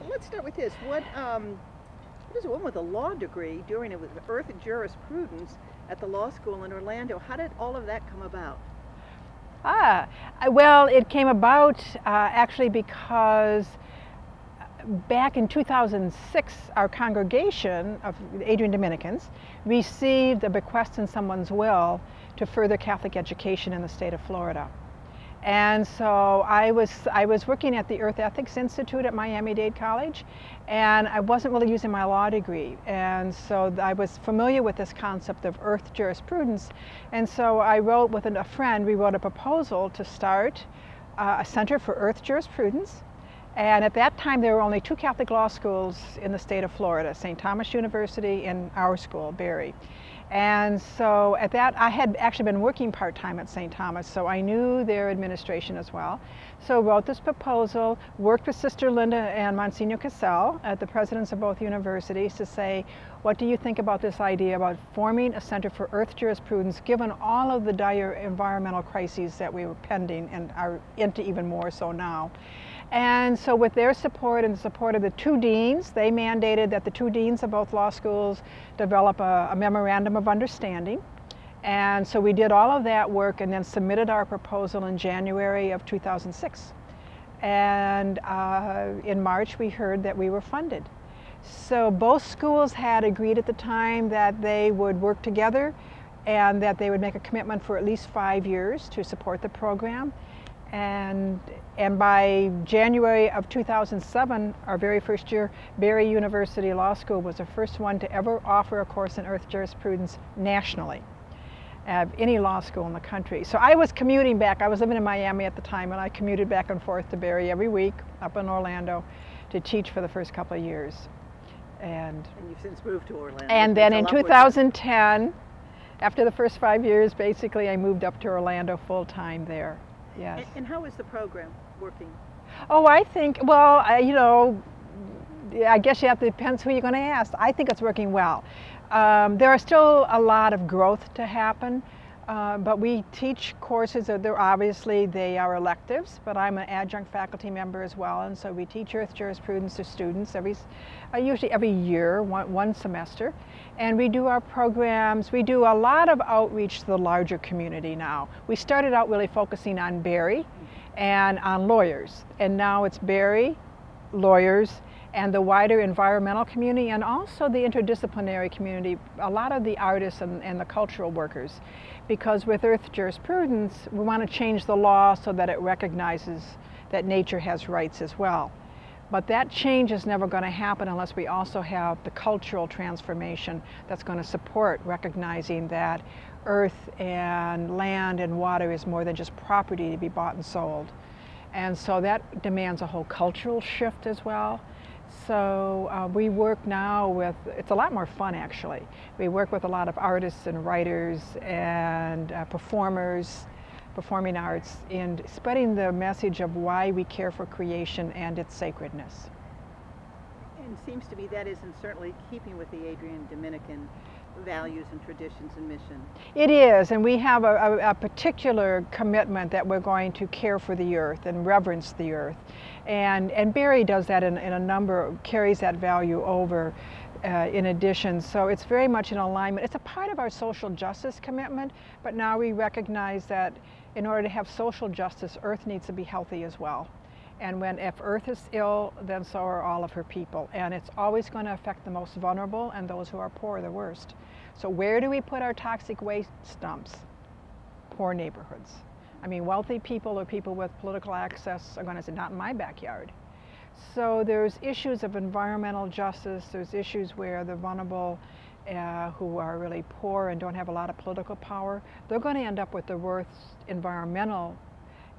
Let's start with this. What does a woman with a law degree doing it with Earth jurisprudence at the law school in Orlando? How did all of that come about? Well, it came about actually because back in 2006, our congregation of Adrian Dominicans received a bequest in someone's will to further Catholic education in the state of Florida. And so I was working at the Earth Ethics Institute at Miami-Dade College, and I wasn't really using my law degree. And so I was familiar with this concept of Earth jurisprudence. And so I wrote with a friend, we wrote a proposal to start a Center for Earth Jurisprudence. And at that time, there were only two Catholic law schools in the state of Florida, St. Thomas University and our school, Berry. And so at that, I had actually been working part-time at St. Thomas, so I knew their administration as well. So wrote this proposal, worked with Sister Linda and Monsignor Cassell at the presidents of both universities to say, what do you think about this idea about forming a Center for Earth Jurisprudence, given all of the dire environmental crises that we were pending and are into even more so now. And so with their support and the support of the two deans, they mandated that the two deans of both law schools develop a memorandum of understanding. And so we did all of that work and then submitted our proposal in January of 2006. And in March we heard that we were funded. So both schools had agreed at the time that they would work together and that they would make a commitment for at least 5 years to support the program. And by January of 2007, our very first year, Berry University Law School was the first one to ever offer a course in Earth Jurisprudence nationally of any law school in the country. So I was commuting back. I was living in Miami at the time, and I commuted back and forth to Berry every week up in Orlando to teach for the first couple of years. And you've since moved to Orlando. And then in 2010, after the first 5 years, basically I moved up to Orlando full-time there. Yes. And how is the program working? Oh, I think, well, you know, I guess you have to, depends who you're going to ask. I think it's working well. There are still a lot of growth to happen, but we teach courses that obviously they are electives, but I'm an adjunct faculty member as well, and so we teach Earth Jurisprudence to students usually every year, one semester. And we do our programs, we do a lot of outreach to the larger community now. We started out really focusing on Berry and on lawyers, and now it's Berry, lawyers, and the wider environmental community, and also the interdisciplinary community, a lot of the artists and the cultural workers. Because with Earth Jurisprudence, we want to change the law so that it recognizes that nature has rights as well. But that change is never going to happen unless we also have the cultural transformation that's going to support recognizing that earth and land and water is more than just property to be bought and sold. And so that demands a whole cultural shift as well. So we work now with, it's a lot more fun actually. We work with a lot of artists and writers and performers, performing arts, in spreading the message of why we care for creation and its sacredness. And it seems to me that is in certainly keeping with the Adrian Dominican values and traditions and mission. It is, and we have a particular commitment that we're going to care for the earth and reverence the earth. And Berry does that in a number, carries that value over in addition. So it's very much in alignment. It's a part of our social justice commitment, but now we recognize that in order to have social justice, earth needs to be healthy as well. And if earth is ill, then so are all of her people. And it's always going to affect the most vulnerable and those who are poor the worst. So where do we put our toxic waste dumps? Poor neighborhoods. I mean, wealthy people or people with political access are going to say, not in my backyard. So there's issues of environmental justice, there's issues where the vulnerable who are really poor and don't have a lot of political power, they're going to end up with the worst environmental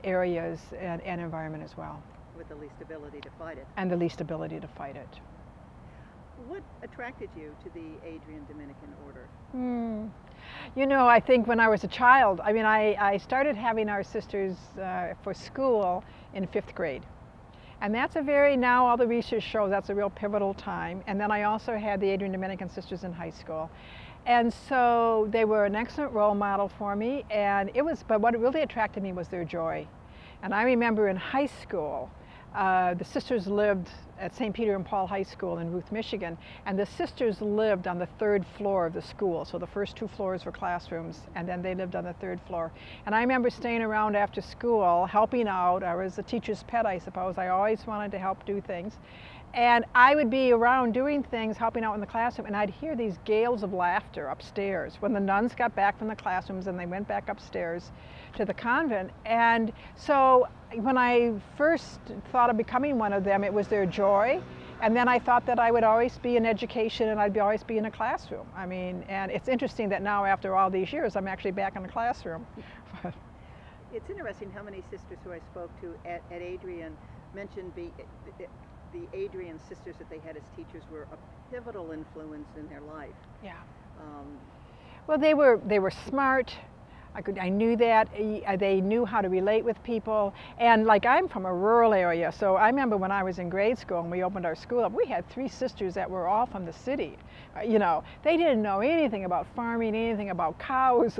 areas and environment as well. With the least ability to fight it. And the least ability to fight it. What attracted you to the Adrian Dominican order? You know, I think when I was a child, I mean, I started having our sisters for school in 5th grade. And that's now all the research shows that's a real pivotal time. And then I also had the Adrian Dominican sisters in high school. And so they were an excellent role model for me, but what really attracted me was their joy. And I remember in high school, The sisters lived at St. Peter and Paul High School in Ruth, Michigan, and the sisters lived on the 3rd floor of the school. So the first 2 floors were classrooms, and then they lived on the 3rd floor. And I remember staying around after school, helping out. I was a teacher's pet, I suppose. I always wanted to help do things. And I would be around doing things, helping out in the classroom, and I'd hear these gales of laughter upstairs when the nuns got back from the classrooms and they went back upstairs to the convent. And so when I first thought of becoming one of them, it was their joy. And then I thought that I would always be in education and I'd always be in a classroom. I mean, and it's interesting that now after all these years, I'm actually back in the classroom. It's interesting how many sisters who I spoke to at Adrian mentioned the Adrian sisters that they had as teachers were a pivotal influence in their life. Yeah. Well, they were smart. I knew that. They knew how to relate with people. And like, I'm from a rural area, so I remember when I was in grade school and we opened our school up, we had 3 sisters that were all from the city. You know, they didn't know anything about farming, anything about cows,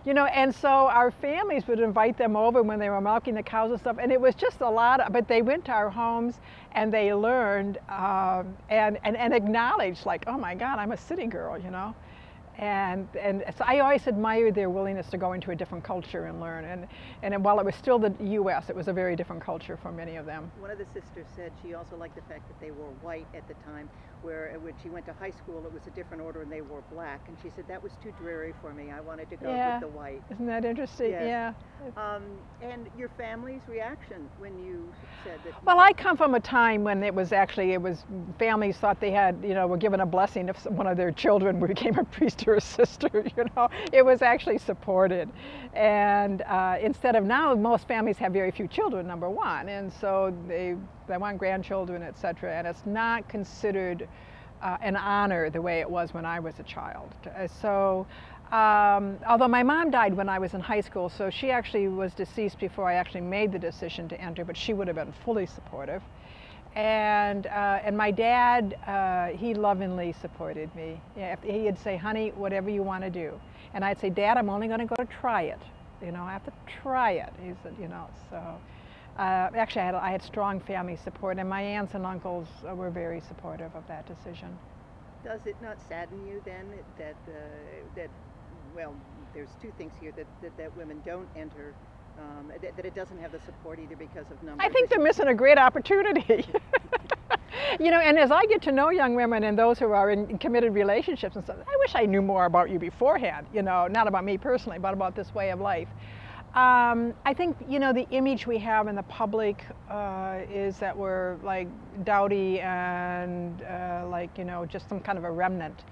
you know, and so our families would invite them over when they were milking the cows and stuff, and it was just a lot but they went to our homes and they learned and acknowledged, like, oh my God, I'm a city girl, you know. And so I always admired their willingness to go into a different culture and learn. And while it was still the U.S., it was a very different culture for many of them. One of the sisters said she also liked the fact that they wore white at the time, where when she went to high school, it was a different order and they wore black. And she said, that was too dreary for me. I wanted to go with the white. Isn't that interesting? Yes. Yeah. And your family's reaction when you said that? Well, I come from a time when it was families thought they had, you know, were given a blessing if one of their children became a priest or a sister, you know. It was actually supported. And instead of now, most families have very few children, number one. And so they want grandchildren, etc. And it's not considered an honor the way it was when I was a child. So although my mom died when I was in high school, so she actually was deceased before I actually made the decision to enter, but she would have been fully supportive. And my dad, he lovingly supported me. Yeah, he'd say, honey, whatever you want to do. And I'd say, Dad, I'm only going to go to try it. You know, I have to try it. He said, you know, so. Actually, I had strong family support, and my aunts and uncles were very supportive of that decision. Does it not sadden you then that well, there's 2 things here, that women don't enter, that it doesn't have the support either because of numbers? I think they're missing a great opportunity. You know, and as I get to know young women and those who are in committed relationships and stuff, I wish I knew more about you beforehand, you know, not about me personally, but about this way of life. I think, you know, the image we have in the public is that we're like dowdy and like, you know, just some kind of a remnant.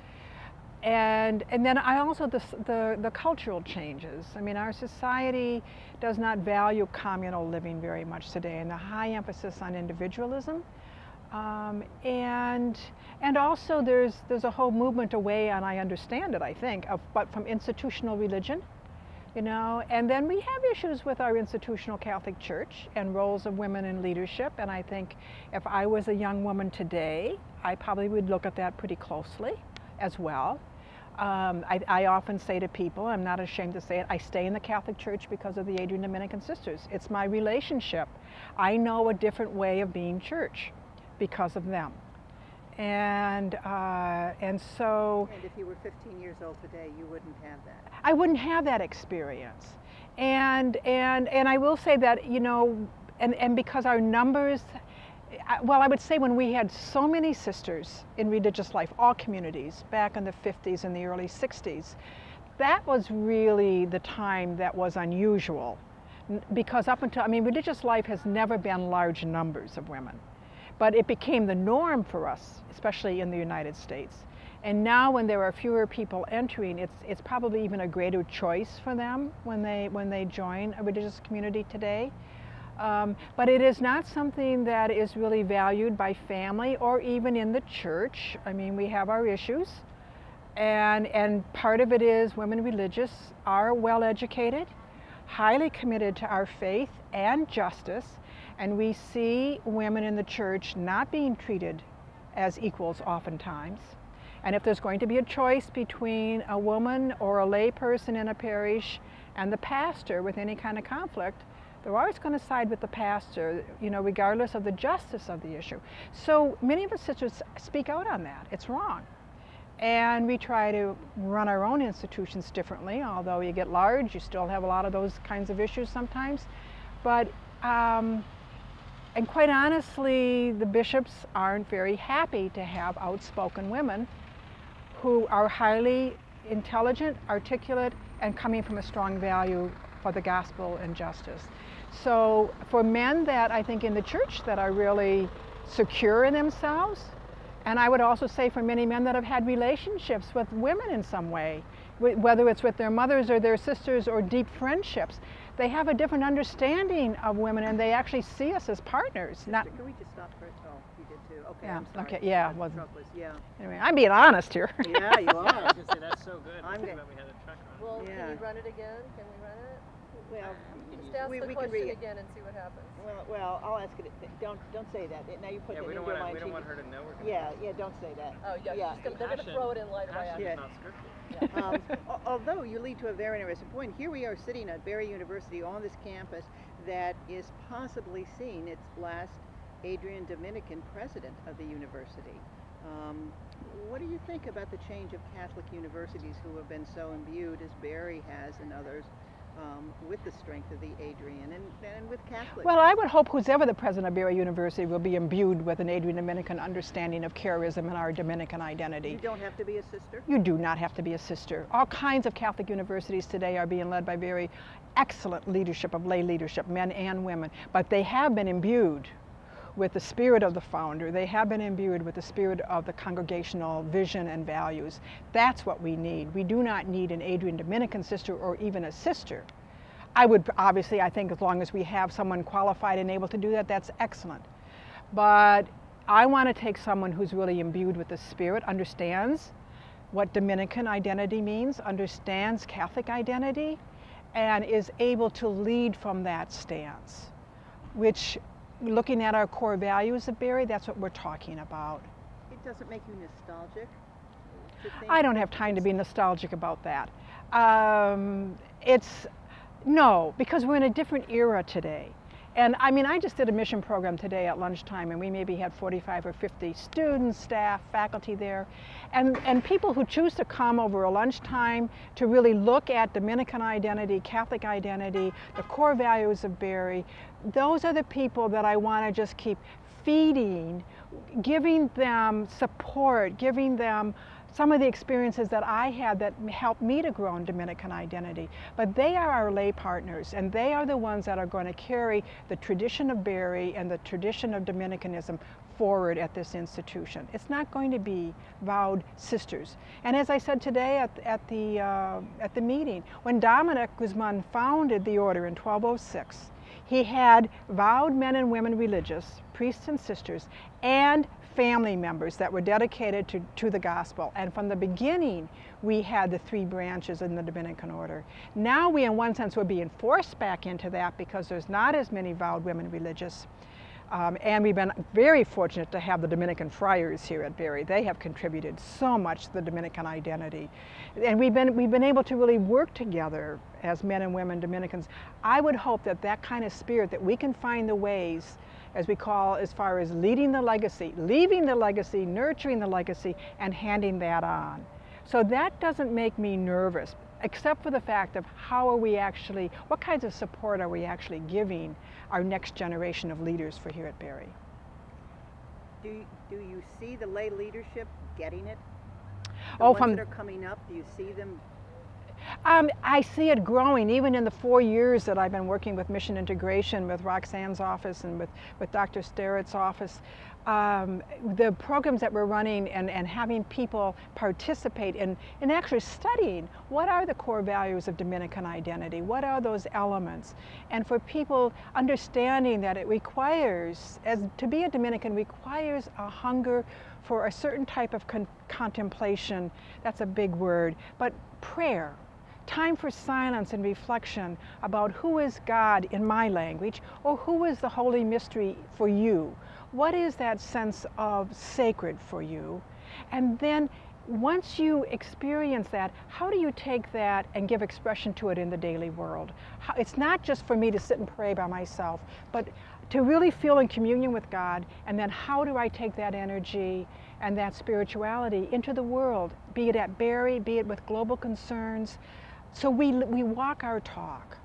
And then I also, the cultural changes. I mean, our society does not value communal living very much today, and the high emphasis on individualism. And also there's a whole movement away, and I understand it, I think, but from institutional religion. You know, and then we have issues with our institutional Catholic Church and roles of women in leadership. And I think if I was a young woman today, I probably would look at that pretty closely as well. I often say to people, I'm not ashamed to say it, I stay in the Catholic Church because of the Adrian Dominican sisters. It's my relationship. I know a different way of being church because of them. And so. And if you were 15 years old today, you wouldn't have that. I wouldn't have that experience. And I will say that, you know, and because our numbers, well, I would say when we had so many sisters in religious life, all communities, back in the 50s and the early 60s, that was really the time that was unusual. Because up until, I mean, religious life has never been large numbers of women. But it became the norm for us, especially in the United States. And now when there are fewer people entering, it's probably even a greater choice for them when they join a religious community today. But it is not something that is really valued by family or even in the church. I mean, we have our issues. And part of it is women religious are well educated, highly committed to our faith and justice. And we see women in the church not being treated as equals oftentimes. And if there's going to be a choice between a woman or a lay person in a parish and the pastor with any kind of conflict, They're always going to side with the pastor, you know, regardless of the justice of the issue. So many of us sisters speak out on that. It's wrong. And we try to run our own institutions differently. Although you get large, you still have a lot of those kinds of issues sometimes. But, and quite honestly, the bishops aren't very happy to have outspoken women who are highly intelligent, articulate, and coming from a strong value for the gospel and justice. So for men that I think in the church that are really secure in themselves, and I would also say for many men that have had relationships with women in some way, whether it's with their mothers or their sisters or deep friendships, they have a different understanding of women and they actually see us as partners. Sister, can we just stop for it? Oh, you did too. Okay, yeah, I'm sorry. okay, yeah. Well, Yeah. Anyway, I'm being honest here. Yeah, you I was are. going to say, that's so good. I'm Too good. bad we had a truck run. Well, Yeah. can you run it again? Can we run it? Well, Just ask the we can question read it. again and see what happens. Well, I'll ask it. Don't say that. Now you put Yeah, that we in don't your want mind. we don't want her to know we're going to Yeah, don't say that. Oh, yeah, Yeah. they're going to throw it in light right after. Yeah. Passion is not scripted. Although you lead to a very interesting point, here we are sitting at Barry University on this campus that is possibly seeing its last Adrian Dominican president of the university. What do you think about the change of Catholic universities who have been so imbued, as Barry has and others, with the strength of the Adrian and with Catholics? Well, I would hope whoever the president of Barry University will be imbued with an Adrian Dominican understanding of charism and our Dominican identity. You don't have to be a sister? You do not have to be a sister. All kinds of Catholic universities today are being led by very excellent leadership of lay leadership, men and women, but they have been imbued with the spirit of the founder. They have been imbued with the spirit of the congregational vision and values. That's what we need. We do not need an Adrian Dominican sister or even a sister. I would obviously, I think as long as we have someone qualified and able to do that, that's excellent. But I want to take someone who's really imbued with the spirit, understands what Dominican identity means, understands Catholic identity, and is able to lead from that stance, which, looking at our core values of Barry, that's what we're talking about. It doesn't make you nostalgic? to think I don't have time to be nostalgic about that. No, because we're in a different era today. And I mean, I just did a mission program today at lunchtime, and we maybe had 45 or 50 students, staff, faculty there. And people who choose to come over a lunchtime to really look at Dominican identity, Catholic identity, the core values of Barry, those are the people that I want to just keep feeding, giving them support, giving them some of the experiences that I had that helped me to grow in Dominican identity. But they are our lay partners, and they are the ones that are going to carry the tradition of Barry and the tradition of Dominicanism forward at this institution. It's not going to be vowed sisters. And as I said today at the meeting, when Dominic Guzman founded the order in 1206, he had vowed men and women religious, priests and sisters, and family members that were dedicated to the gospel. And from the beginning, we had the three branches in the Dominican order. Now we, in one sense, we're being forced back into that because there's not as many vowed women religious. And we've been very fortunate to have the Dominican friars here at Barry. They have contributed so much to the Dominican identity. And we've been able to really work together as men and women Dominicans. I would hope that that kind of spirit, that we can find the ways, as we call, as far as leading the legacy, leaving the legacy, nurturing the legacy, and handing that on. So that doesn't make me nervous, except for the fact of how are we actually, what kinds of support are we actually giving our next generation of leaders for here at Barry. Do you see the lay leadership getting it? The Oh, ones that are coming up, do you see them? I see it growing, even in the 4 years that I've been working with mission integration with Roxanne's office and with Dr. Sterrett's office. The programs that we're running and having people participate in actually studying what are the core values of Dominican identity, what are those elements, and for people understanding that it requires, to be a Dominican requires a hunger for a certain type of contemplation. That's a big word, but prayer. Time for silence and reflection about who is God in my language, or who is the Holy Mystery for you. What is that sense of sacred for you? And then once you experience that, how do you take that and give expression to it in the daily world? It's not just for me to sit and pray by myself, but to really feel in communion with God, and then how do I take that energy and that spirituality into the world, be it at Barry, be it with global concerns. So we walk our talk.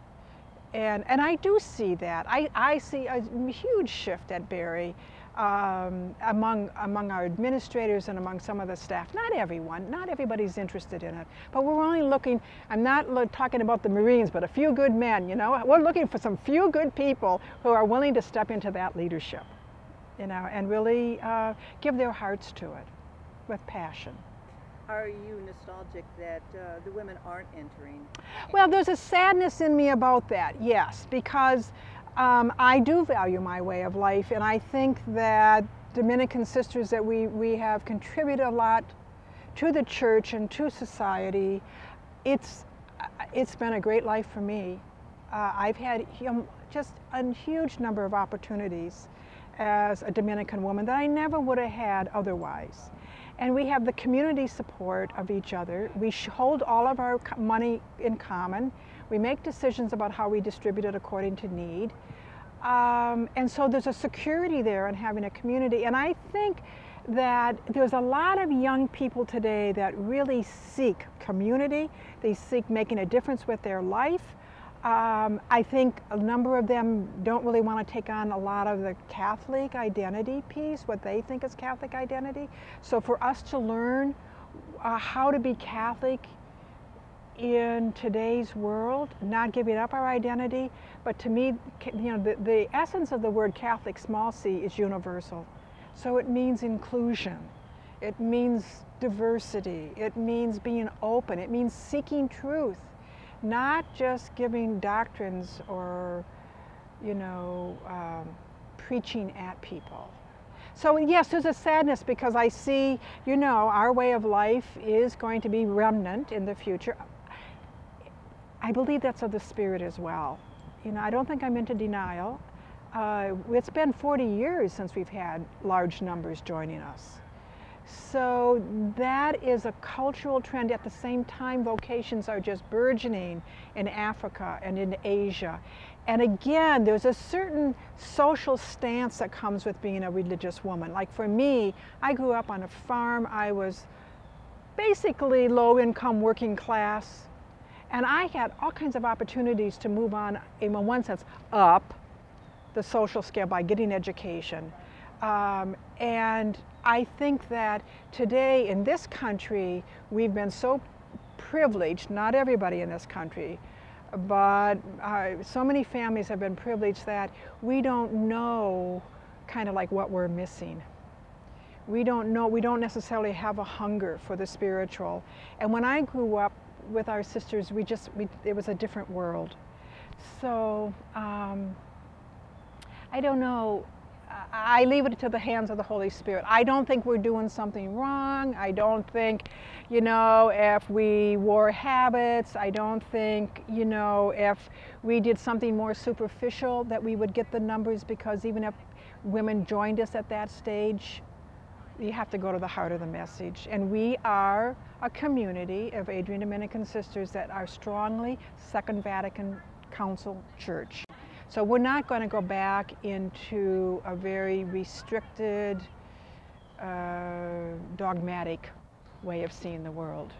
And I do see that. I see a huge shift at Barry among our administrators and among some of the staff. Not everyone, not everybody's interested in it, but we're only looking, I'm not talking about the Marines, but a few good men, you know. We're looking for some few good people who are willing to step into that leadership, you know, and really give their hearts to it with passion. Are you nostalgic that the women aren't entering? Well, there's a sadness in me about that, yes, because I do value my way of life, and I think that Dominican sisters, that we have contributed a lot to the church and to society. It's been a great life for me. I've had just a huge number of opportunities as a Dominican woman that I never would have had otherwise. And we have the community support of each other. We hold all of our money in common. We make decisions about how we distribute it according to need. And so there's a security there in having a community. And I think that there's a lot of young people today that really seek community. They seek making a difference with their life. I think a number of them don't really want to take on a lot of the Catholic identity piece, what they think is Catholic identity. So for us to learn how to be Catholic in today's world, not giving up our identity, but to me, you know, the essence of the word Catholic, small c, is universal. So it means inclusion. It means diversity. It means being open. It means seeking truth. Not just giving doctrines or, you know, preaching at people. So yes, there's a sadness because I see, you know, our way of life is going to be remnant in the future. I believe that's of the Spirit as well. You know, I don't think I'm into denial. It's been 40 years since we've had large numbers joining us. So that is a cultural trend. At the same time, vocations are just burgeoning in Africa and in Asia. And again, there's a certain social stance that comes with being a religious woman. Like for me, I grew up on a farm. I was basically low-income working class. And I had all kinds of opportunities to move on, in one sense, up the social scale by getting education. And I think that today in this country, we've been so privileged, not everybody in this country, but so many families have been privileged that we don't know kind of like what we're missing. We don't know, we don't necessarily have a hunger for the spiritual. And when I grew up with our sisters, it was a different world. So I don't know. I leave it to the hands of the Holy Spirit. I don't think we're doing something wrong. I don't think, you know, if we wore habits, I don't think, you know, if we did something more superficial that we would get the numbers, because even if women joined us at that stage, you have to go to the heart of the message. And we are a community of Adrian Dominican sisters that are strongly Second Vatican Council Church. So we're not going to go back into a very restricted, dogmatic way of seeing the world.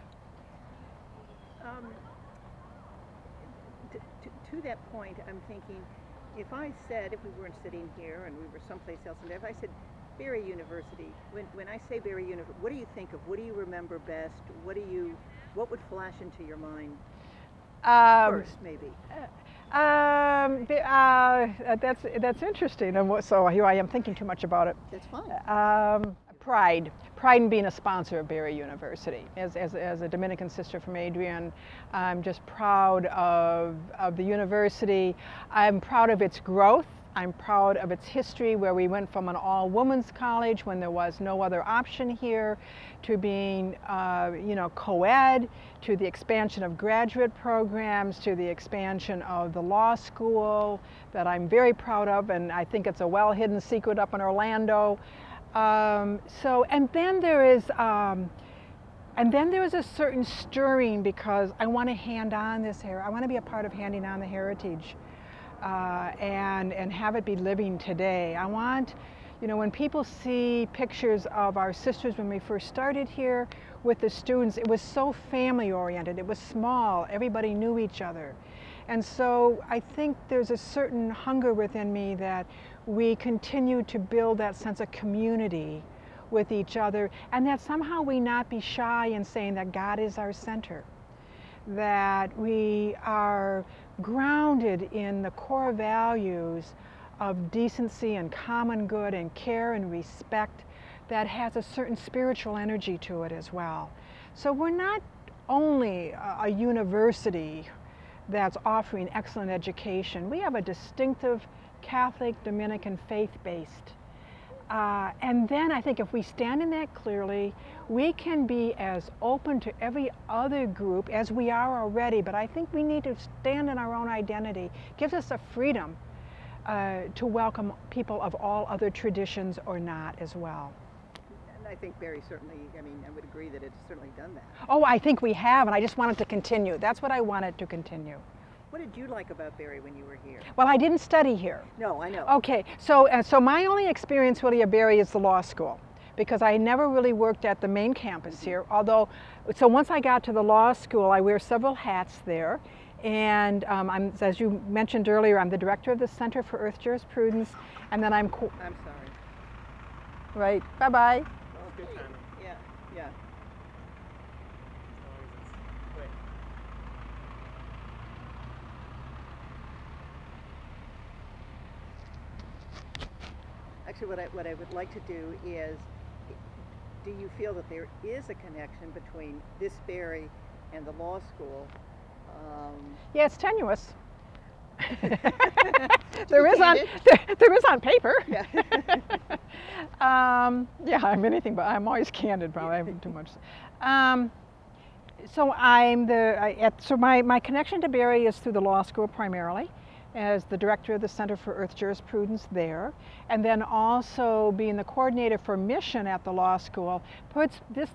To that point, I'm thinking, if we weren't sitting here and we were someplace else, and if I said Barry University, when I say Barry University, what do you think of? What do you remember best? What would flash into your mind first, maybe? That's interesting. And so here I am thinking too much about it. That's fine. Pride in being a sponsor of Barry University. As a Dominican sister from Adrian, I'm just proud of the university. I'm proud of its growth. I'm proud of its history, where we went from an all-women's college when there was no other option here, to being, you know, co-ed, to the expansion of graduate programs, to the expansion of the law school that I'm very proud of, and I think it's a well-hidden secret up in Orlando. And then there is, I And then there was a certain stirring because I want to hand on this I want to be a part of handing on the heritage and have it be living today. I want, you know, when people see pictures of our sisters when we first started here with the students, it was so family oriented. It was small. Everybody knew each other. And so I think there's a certain hunger within me that we continue to build that sense of community with each other, and that somehow we not be shy in saying that God is our center, that we are grounded in the core values of decency and common good and care and respect that has a certain spiritual energy to it as well. So we're not only a university that's offering excellent education. We have a distinctive Catholic Dominican faith-based. And then I think if we stand in that clearly, we can be as open to every other group as we are already, but I think we need to stand in our own identity. It gives us a freedom to welcome people of all other traditions or not as well. And I think Barry certainly, I mean, I would agree that it's certainly done that. Oh, I think we have, and I just want it to continue. That's what I wanted to continue. What did you like about Barry when you were here? Well, I didn't study here. No, I know. Okay, so my only experience really at Barry is the law school, because I never really worked at the main campus here, although, so once I got to the law school, I wear several hats there, and as you mentioned earlier, I'm the director of the Center for Earth Jurisprudence, and then I'm sorry. Right, bye-bye. That was good timing. Yeah, yeah. As long as it's quick. Actually, what I would like to do is, do you feel that there is a connection between this Barry and the law school? Yeah, it's tenuous. there is on paper. Yeah. Yeah, I'm anything but I'm always candid. Probably I have too much. So so my connection to Barry is through the law school primarily, as the director of the Center for Earth Jurisprudence there, and then also being the coordinator for mission at the law school.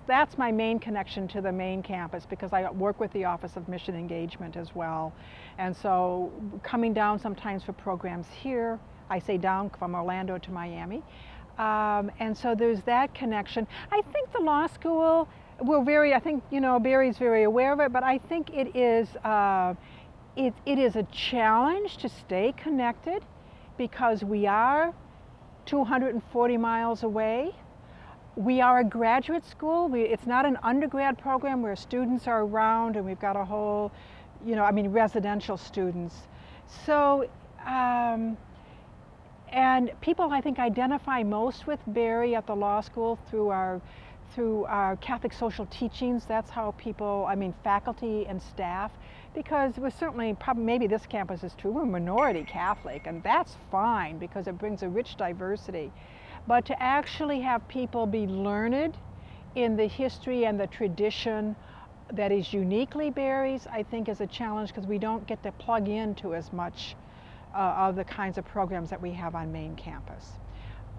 That's my main connection to the main campus, because I work with the Office of Mission Engagement as well. And so coming down sometimes for programs here, I say down from Orlando to Miami. And so there's that connection. I think the law school, I think, you know, Barry's very aware of it, but I think it is it is a challenge to stay connected, because we are 240 miles away. We are a graduate school. It's not an undergrad program where students are around and we've got a whole, you know, I mean, residential students. So, and people, I think, identify most with Barry at the law school through our Catholic social teachings. That's how people, I mean, faculty and staff, because we're certainly, probably, maybe this campus is true, we're minority Catholic, and that's fine because it brings a rich diversity. But to actually have people be learned in the history and the tradition that is uniquely Barry's, I think is a challenge, because we don't get to plug into as much of the kinds of programs that we have on main campus.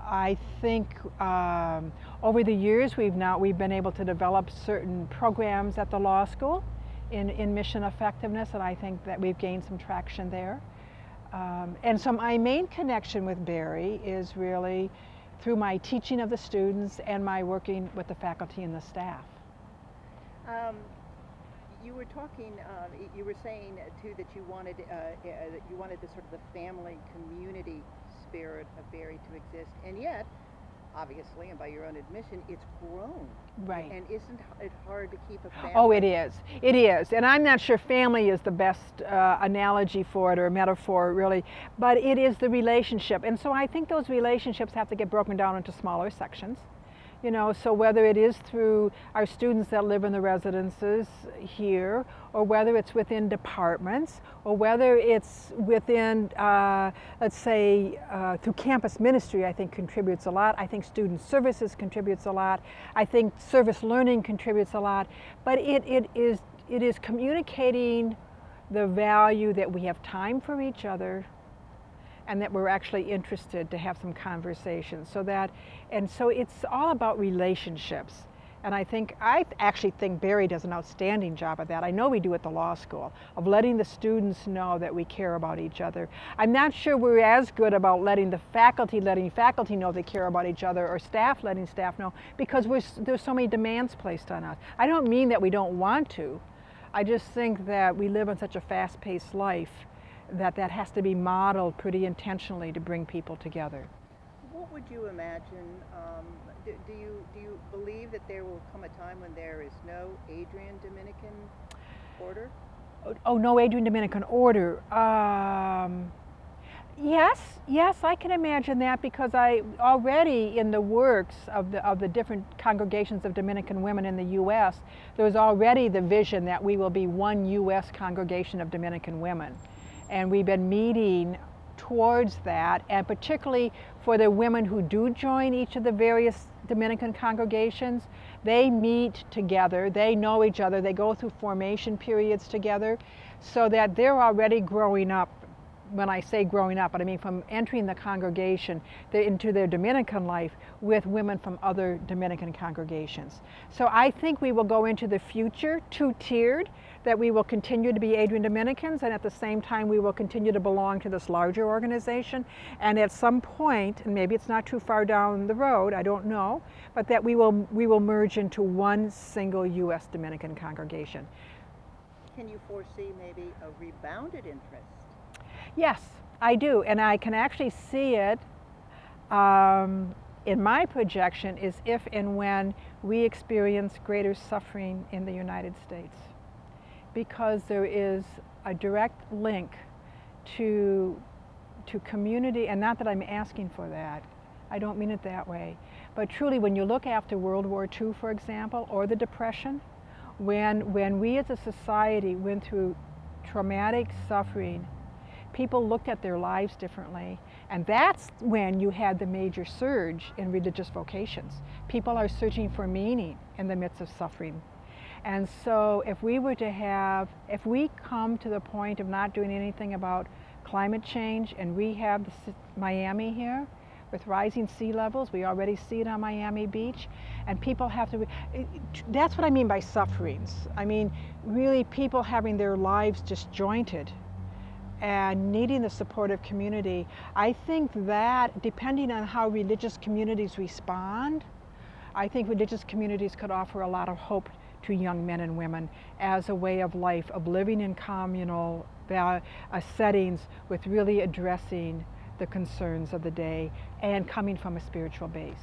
I think over the years we've been able to develop certain programs at the law school in mission effectiveness, and I think that we've gained some traction there. And so my main connection with Barry is really through my teaching of the students and my working with the faculty and the staff. You were talking, you were saying too that you wanted the sort of the family community spirit of Barry to exist, and yet, obviously, and by your own admission, it's grown. Right. And isn't it hard to keep a family? Oh, it is. It is. And I'm not sure family is the best analogy for it or metaphor, really, but it is the relationship. And so I think those relationships have to get broken down into smaller sections. You know, so whether it is through our students that live in the residences here, or whether it's within departments, or whether it's within, let's say, through campus ministry, I think contributes a lot. I think student services contributes a lot. I think service learning contributes a lot. But it is communicating the value that we have time for each other, and that we're actually interested to have some conversations, and so it's all about relationships. And I actually think Barry does an outstanding job of that. I know we do at the law school, of letting the students know that we care about each other. I'm not sure we're as good about letting faculty know they care about each other, or staff letting staff know, because there's so many demands placed on us. I don't mean that we don't want to. I just think that we live in such a fast-paced life that has to be modeled pretty intentionally to bring people together. What would you imagine? Do you believe that there will come a time when there is no Adrian Dominican order? Oh, no Adrian Dominican order. Yes, I can imagine that, because I already in the works of the different congregations of Dominican women in the U.S., there's already the vision that we will be one U.S. congregation of Dominican women. And we've been meeting towards that, and particularly for the women who do join each of the various Dominican congregations, they meet together, they know each other, they go through formation periods together, so that they're already growing up. When I say growing up, but I mean from entering the congregation into their Dominican life with women from other Dominican congregations. So I think we will go into the future two-tiered, that we will continue to be Adrian Dominicans, and at the same time we will continue to belong to this larger organization. And at some point, and maybe it's not too far down the road, I don't know, but that we will merge into one single U.S. Dominican congregation. Can you foresee maybe a rebounded interest? Yes, I do, and I can actually see it in my projection is if and when we experience greater suffering in the United States, because there is a direct link to community, and not that I'm asking for that, I don't mean it that way, but truly when you look after World War II, for example, or the Depression, when we as a society went through traumatic suffering, people looked at their lives differently, and that's when you had the major surge in religious vocations. People are searching for meaning in the midst of suffering. And so if we come to the point of not doing anything about climate change, and we have Miami here with rising sea levels, we already see it on Miami Beach, and people have to, that's what I mean by sufferings. I mean really people having their lives disjointed and needing the supportive community. I think that depending on how religious communities respond, I think religious communities could offer a lot of hope to young men and women as a way of life, of living in communal settings with really addressing the concerns of the day and coming from a spiritual base.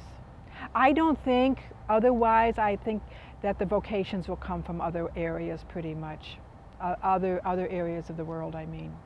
I don't think otherwise. I think that the vocations will come from other areas pretty much, other areas of the world, I mean.